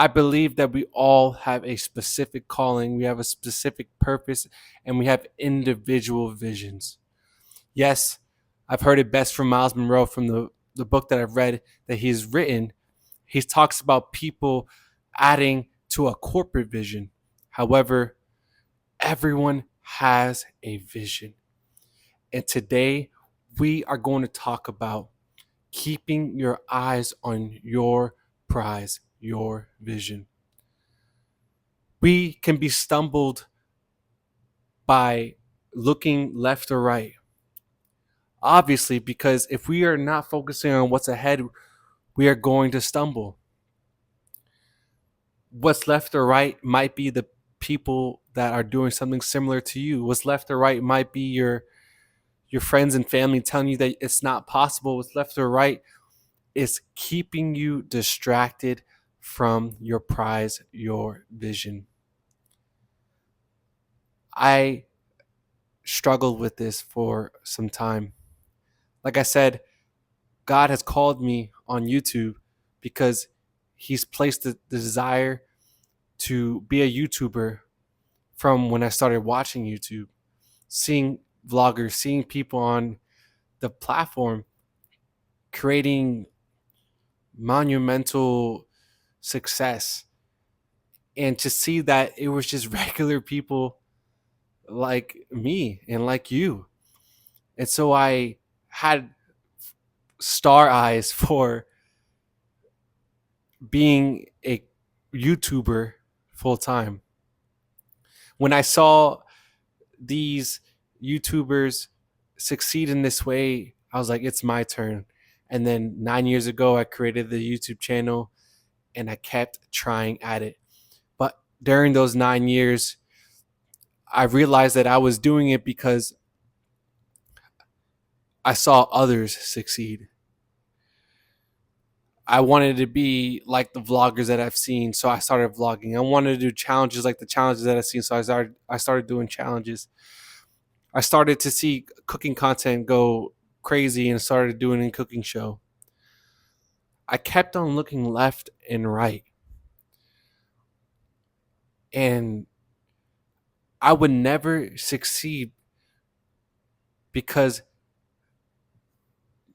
I believe that we all have a specific calling, we have a specific purpose, and we have individual visions. Yes, I've heard it best from Miles Monroe from the book that I've read that he's written. He talks about people adding to a corporate vision. However, everyone has a vision. And today we are going to talk about keeping your eyes on your prize, your vision. We can be stumbled by looking left or right. Obviously, because if we are not focusing on what's ahead, we are going to stumble. What's left or right might be the people that are doing something similar to you. What's left or right might be your friends and family telling you that it's not possible. What's left or right is keeping you distracted from your prize, your vision. I struggled with this for some time. Like I said, God has called me on YouTube because He's placed the desire to be a YouTuber from when I started watching YouTube, seeing vloggers, seeing people on the platform creating monumental success, and to see that it was just regular people like me and like you. And so I had star eyes for being a YouTuber full time. When I saw these YouTubers succeed in this way, I was like, it's my turn. And then 9 years ago, I created the YouTube channel and I kept trying at it. But during those 9 years, I realized that I was doing it because I saw others succeed. I wanted to be like the vloggers that I've seen, so I started vlogging. I wanted to do challenges like the challenges that I've seen, so I started doing challenges. I started to see cooking content go crazy and started doing a cooking show. I kept on looking left and right, and I would never succeed because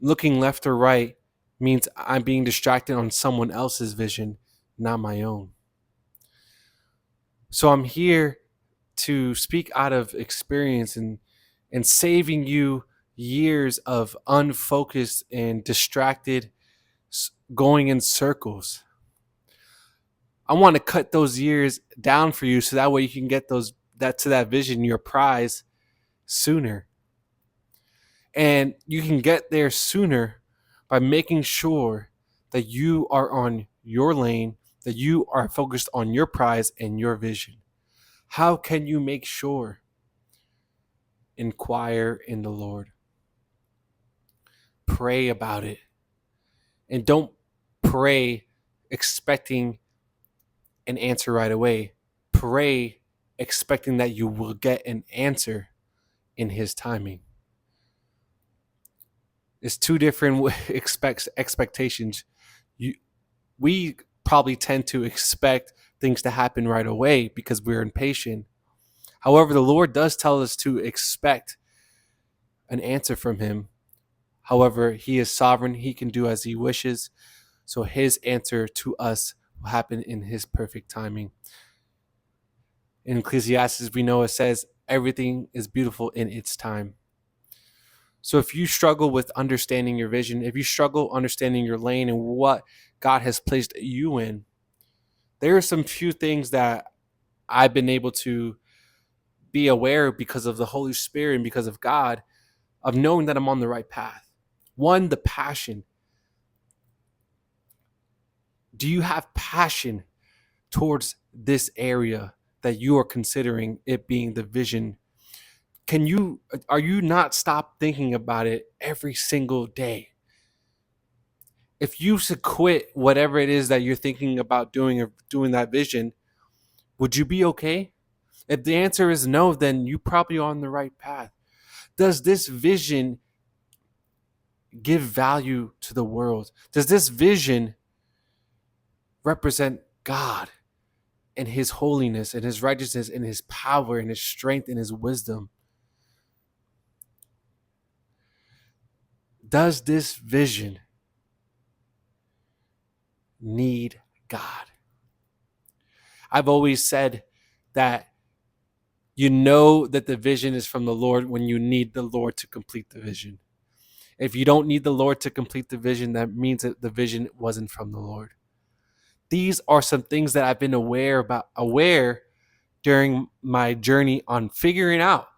looking left or right means I'm being distracted on someone else's vision, not my own. So I'm here to speak out of experience and saving you years of unfocused and distracted going in circles. I want to cut those years down for you so that way you can get that vision, your prize, sooner. And you can get there sooner by making sure that you are on your lane, that you are focused on your prize and your vision. How can you make sure? Inquire in the Lord. Pray about it. And don't pray expecting an answer right away. Pray expecting that you will get an answer in His timing. It's two different expectations. We probably tend to expect things to happen right away because we're impatient. However, the Lord does tell us to expect an answer from Him. However, He is sovereign. He can do as He wishes. So His answer to us will happen in His perfect timing. In Ecclesiastes, we know it says everything is beautiful in its time. So if you struggle with understanding your vision, if you struggle understanding your lane and what God has placed you in, there are some few things that I've been able to be aware of because of the Holy Spirit and because of God, of knowing that I'm on the right path. One, the passion. Do you have passion towards this area that you are considering it being the vision? Are you not stop thinking about it every single day? If you should quit whatever it is that you're thinking about doing or doing that vision, would you be okay? If the answer is no, then you probably are on the right path. Does this vision give value to the world? Does this vision represent God and his holiness and his righteousness and his power and his strength and his wisdom. Does this vision need God? I've always said that you know that the vision is from the Lord when you need the Lord to complete the vision. If you don't need the Lord to complete the vision, that means that the vision wasn't from the Lord. These are some things that I've been aware during my journey on figuring out,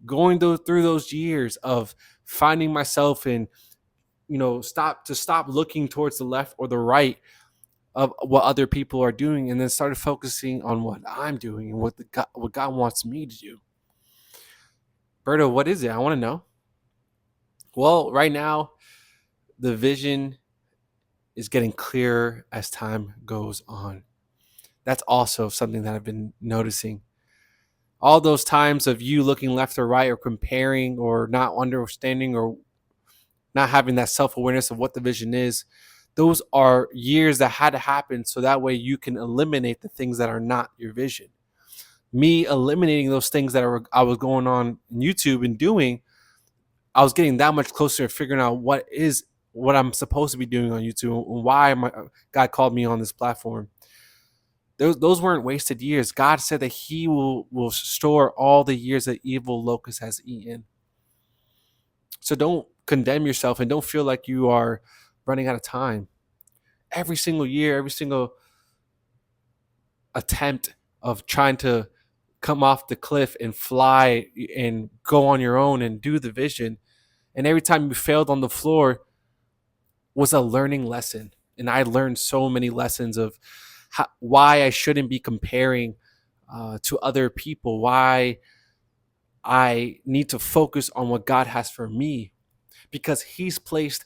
going through those years of finding myself in, stop looking towards the left or the right of what other people are doing, and then started focusing on what I'm doing and what God wants me to do. Berto, what is it? I want to know. Well, right now, the vision is getting clearer as time goes on. That's also something that I've been noticing. All those times of you looking left or right or comparing or not understanding or not having that self-awareness of what the vision is, those are years that had to happen so that way you can eliminate the things that are not your vision. Me eliminating those things that I was going on YouTube and doing, I was getting that much closer to figuring out what I'm supposed to be doing on YouTube and why God called me on this platform. Those weren't wasted years. God said that he will restore all the years that evil locust has eaten. So don't condemn yourself and don't feel like you are running out of time. Every single year, every single attempt of trying to come off the cliff and fly and go on your own and do the vision, and every time you failed on the floor was a learning lesson. And I learned so many lessons of why I shouldn't be comparing to other people, why I need to focus on what God has for me, because he's placed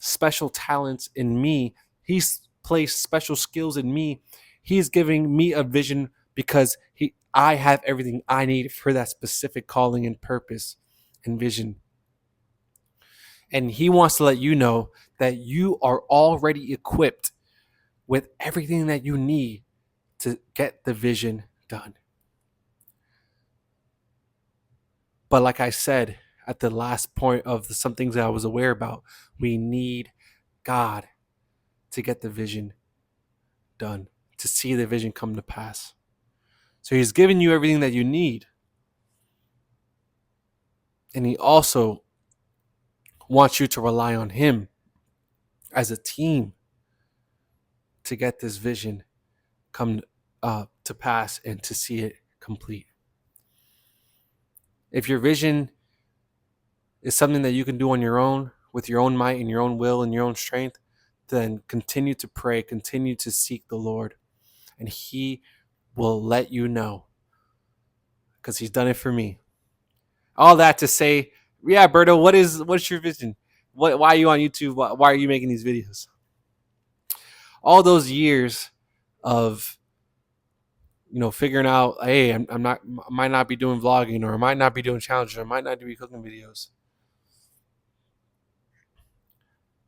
special talents in me. He's placed special skills in me. He's giving me a vision because I have everything I need for that specific calling and purpose and vision. And he wants to let you know that you are already equipped with everything that you need to get the vision done. But like I said at the last point of some things that I was aware about, we need God to get the vision done, to see the vision come to pass. So he's given you everything that you need. And he also wants you to rely on him as a team to get this vision come to pass and to see it complete. If your vision is something that you can do on your own, with your own might and your own will and your own strength, then continue to pray, continue to seek the Lord, and he will let you know, because he's done it for me. All that to say, yeah, Berto, what's your vision? Why are you on YouTube? Why are you making these videos? All those years of figuring out, hey, I might not be doing vlogging, or I might not be doing challenges, or I might not be cooking videos.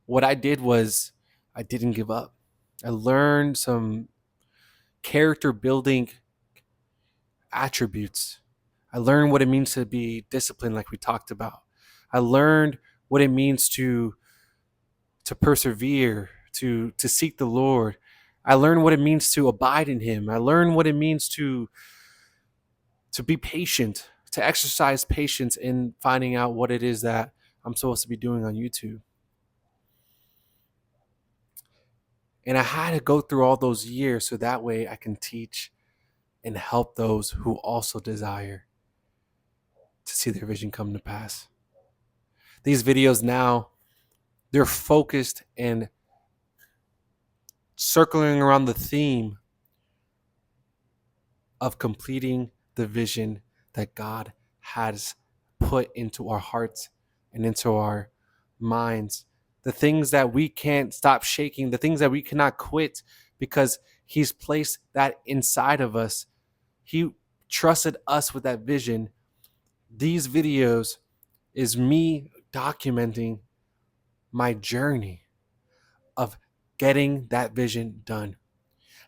What I did was I didn't give up. I learned some character building attributes. I learned what it means to be disciplined, like we talked about. I learned what it means to persevere, to seek the Lord. I learned what it means to abide in him. I learned what it means to be patient, to exercise patience in finding out what it is that I'm supposed to be doing on YouTube. And I had to go through all those years so that way I can teach and help those who also desire to see their vision come to pass. These videos now, they're focused and circling around the theme of completing the vision that God has put into our hearts and into our minds. The things that we can't stop shaking, the things that we cannot quit, because he's placed that inside of us. He trusted us with that vision. These videos is me documenting my journey of getting that vision done.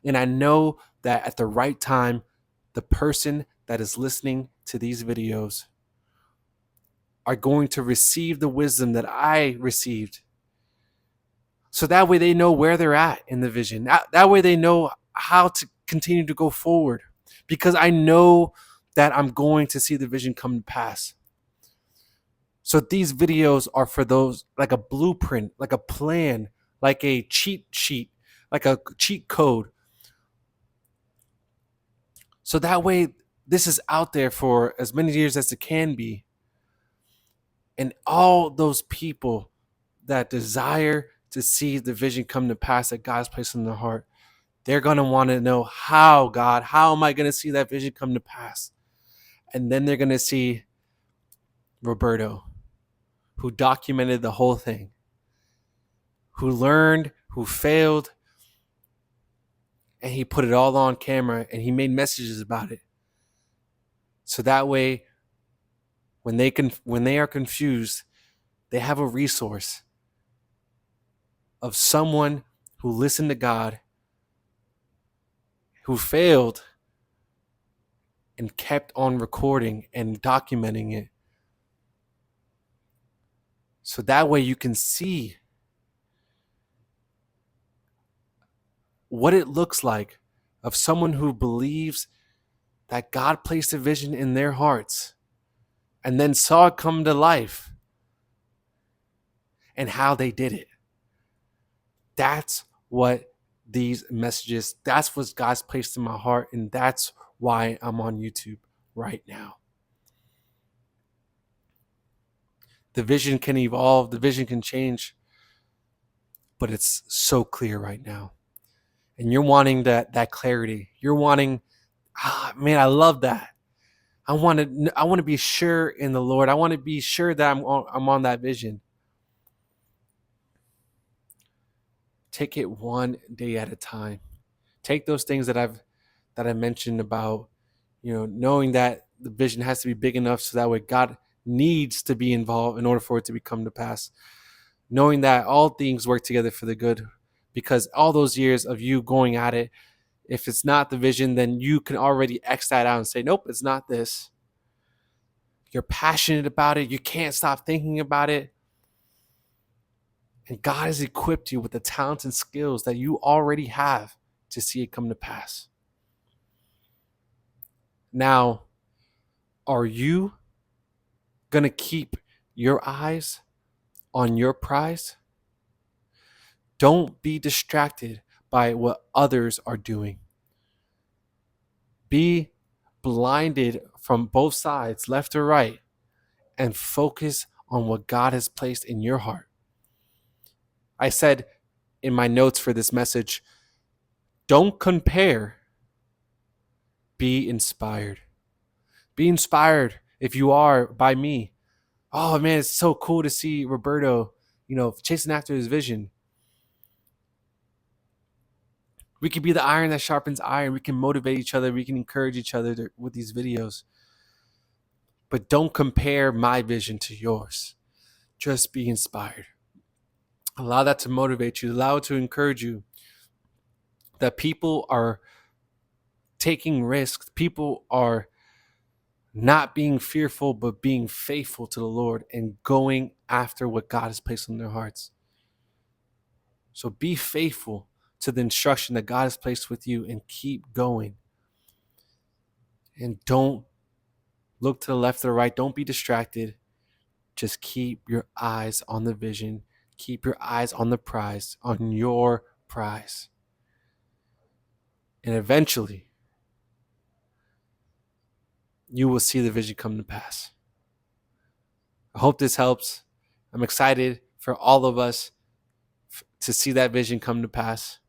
And I know that at the right time, the person that is listening to these videos are going to receive the wisdom that I received. So that way they know where they're at in the vision. That way they know how to continue to go forward, because I know that I'm going to see the vision come to pass. So these videos are for those, like a blueprint, like a plan, like a cheat sheet, like a cheat code. So that way this is out there for as many years as it can be. And all those people that desire to see the vision come to pass that God's placed in their heart, they're going to want to know, how, God, how am I going to see that vision come to pass? And then they're going to see Roberto, who documented the whole thing, who learned, who failed, and he put it all on camera and he made messages about it. So that way, when they are confused, they have a resource of someone who listened to God, who failed and kept on recording and documenting it. So that way you can see what it looks like of someone who believes that God placed a vision in their hearts and then saw it come to life, and how they did it. That's what these messages, that's what God's placed in my heart, and that's why I'm on YouTube right now. The vision can evolve, the vision can change, but it's so clear right now. And you're wanting that clarity. You're wanting, man, I love that. I want to be sure in the Lord. I want to be sure that I'm on that vision. Take it one day at a time. Take those things that I mentioned about, knowing that the vision has to be big enough so that way God needs to be involved in order for it to become to pass. Knowing that all things work together for the good, because all those years of you going at it, if it's not the vision, then you can already X that out and say, nope, it's not this. You're passionate about it. You can't stop thinking about it. And God has equipped you with the talents and skills that you already have to see it come to pass. Now, are you going to keep your eyes on your prize? Don't be distracted by what others are doing. Be blinded from both sides, left or right, and focus on what God has placed in your heart. I said in my notes for this message, don't compare, be inspired. Be inspired, if you are, by me. Oh man, it's so cool to see Roberto, chasing after his vision. We could be the iron that sharpens iron. We can motivate each other. We can encourage each other with these videos. But don't compare my vision to yours. Just be inspired. Allow that to motivate you. Allow it to encourage you. That people are taking risks. People are not being fearful, but being faithful to the Lord and going after what God has placed in their hearts. So be faithful to the instruction that God has placed with you and keep going. And don't look to the left or right. Don't be distracted. Just keep your eyes on the vision. Keep your eyes on the prize, on your prize. And eventually, you will see the vision come to pass. I hope this helps. I'm excited for all of us to see that vision come to pass.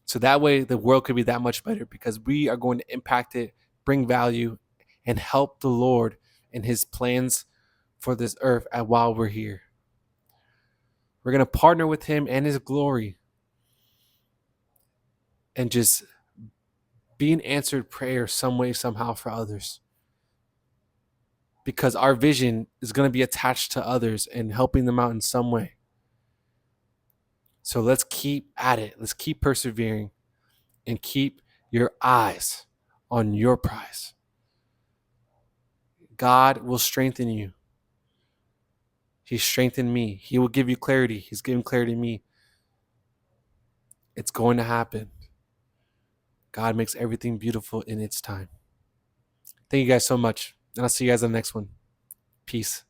So that way the world could be that much better, because we are going to impact it, bring value, and help the Lord in his plans for this earth while we're here. We're going to partner with him and his glory and just be an answered prayer some way, somehow for others. Because our vision is going to be attached to others and helping them out in some way. So let's keep at it. Let's keep persevering. and keep your eyes on your prize. God will strengthen you. He strengthened me. He will give you clarity. He's giving clarity to me. It's going to happen. God makes everything beautiful in its time. Thank you guys so much. And I'll see you guys on the next one. Peace.